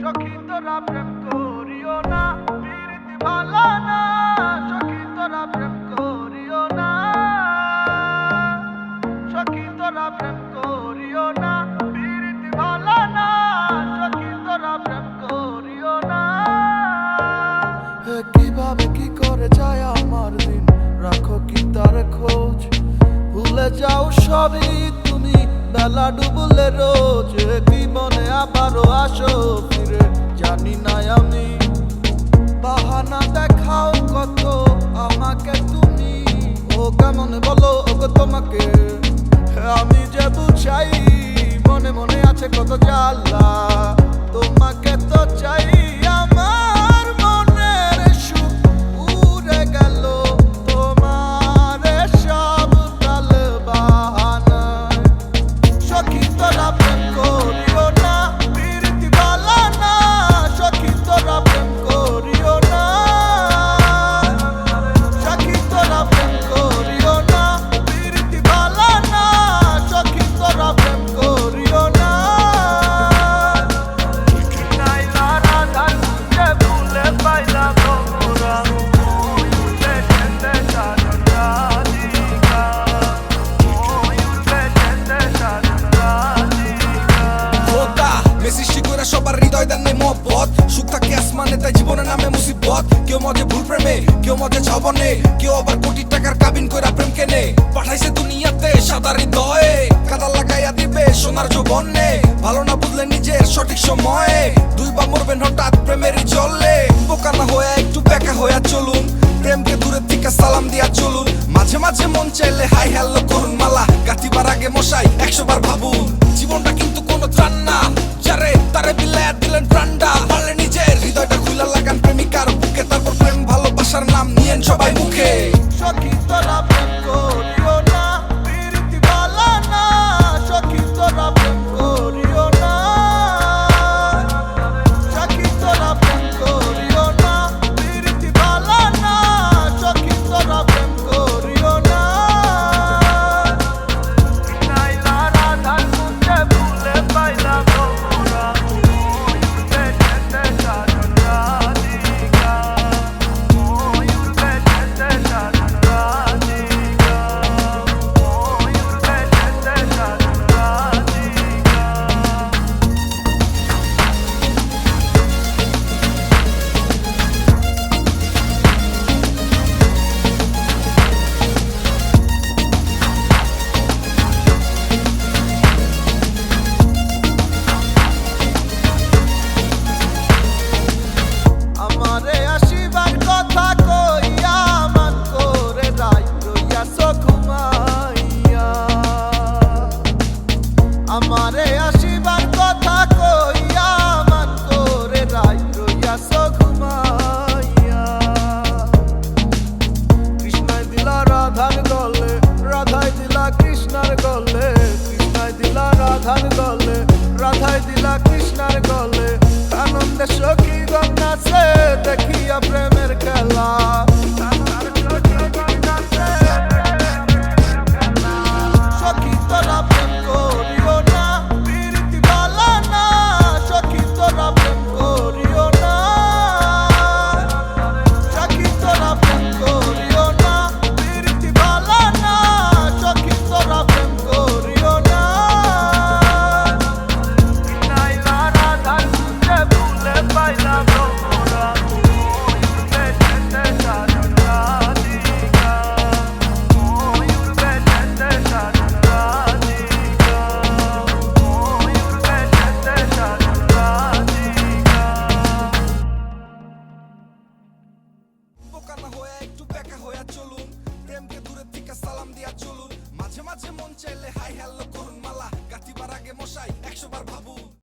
সখী তোরা প্রেম করিও না, প্রীতি ভালো না। সখী তোরা প্রেম করিও না, সখী তোরা প্রেম করিও না, প্রীতি ভালো না। সখী তোরা প্রেম করিও না। কিভাবে কি করে যায় আমার দিন, রাখো কি তার খোঁজ? ভুলে যাও সবই তুমি, বেলা ডুবলে রোজ। কি মনে আবারও আসো ফিরে, জানি না আমি। বাহানা দেখাও কত আমাকে তুমি, ও কেমন বলো ওগো তোমাকে আমি যে বুঝাই। মনে মনে আছে কত জ্বালা, তোমাকে তো চাই। আমার মনের সুখ উড়ে গেল তোমার সব কাল বাহানায়। সখী তোরা প্রেম করিও না, প্রীতি ভালো না। সখী তোরা প্রেম করিও না, সখী তোরা প্রেম করিও না, প্রীতি ভালো না। সখী তোরা প্রেম করিও না। নাইলা রাধার খুঁজে ভুলে পাইলাম তোমরা, ময়ূর বেচেতে সাজন রাধিকা, ময়ূর বেচেতে সাজন রাধিকা। খোদা মে সৃষ্টি করে সবার হৃদয় দেন নাই মহব্বত। সুখ থাকে আসমানে তাই জীবনে নামে মুসিবত। কেউ মজে ভুল প্রেমে, কেউ মজে ছবনে, কেউ আবার কোটি টাকার কাবিন কইরা প্রেম কেনে। পাঠাইছে দুনিয়াতে সাদা হৃদয়ে, কাদা লাগাইয়া দিবে সোনার যৌবনে। ভালো না বুঝলে নিজের সঠিক সময়ে, দুই বা মরবেন হঠাৎ প্রেমেরই জলে। বোকা না হয়ে একটু বেকা হইয়া চলুন, প্রেমকে দূরের থেকে সালাম দিয়া চলুন। মাঝে মাঝে মন চাইলে হাই হ্যালো করুন মালা, গাঁথিবার আগে মশাই 100 বার ভাবুন। জীবনটা কিন্তু কোনো ত্রাণ না, যারে তারে বিলায়া দিলেন প্রাণটা। পারলে নিজের হৃদয়টা খুইলা লাগান প্রেমিকার বুকে, তারপর প্রেম ভালোবাসার নাম নিয়েন সবাই মুখে। সখী তোরা প্রেম করিও না, প্রীতি ভালো না। সখী তোরা প্রেম করিও না, সখী তোরা প্রেম করিও না, প্রীতি ভালো না। সখী তোরা প্রেম করিও না। নাইলা রাধার খুঁজে ভুলে পাইলাম তোমরা, ময়ূর বেচেতে সাজন রাধিকা, ময়ূর বেচেতে সাজন রাধিকা, ময়ূর বেচেতে সাজন রাধিকা। আমারে আসিবার কথা কইয়া মান করে রাই রইয়াছো ঘুমাইয়া। আমারে আসিবার কথা কইয়া মান করে রাই রইয়াছো ঘুমাইয়া। কৃষ্ণাই দিলা রাধার গলে, রাধাই দিলা কৃষ্ণার গলে। কৃষ্ণাই দিলা রাধার গলে, রাধাই দিলা কৃষ্ণার গলে। আনন্দে সখীগণ নাচে দেখিয়া প্রেমের খেলা। সখী তোরা প্রেম করিও না, প্রীতি ভালো না। সখী তোরা প্রেম করিও না, সখী তোরা প্রেম করিও না, প্রীতি ভালো না। সখী তোরা প্রেম করিও না। নাইলা রাধার খুঁজে ভুলে পাইলাম তোমরা, ময়ূর বেচেতে সাজন রাধিকা, ময়ূর বেচেতে সাজন রাধিকা, ময়ূর বেচেতে সাজন রাধিকা। বোকা না হয়ে একটু বেকা হইয়া চলুন, প্রেমকে দূরের থেকে সালাম দিয়া চলুন। মাঝে মাঝে মন চাইলে হাই হ্যালো করুন মালা, গাঁথিবার আগে মশাই 100 বার ভাবুন।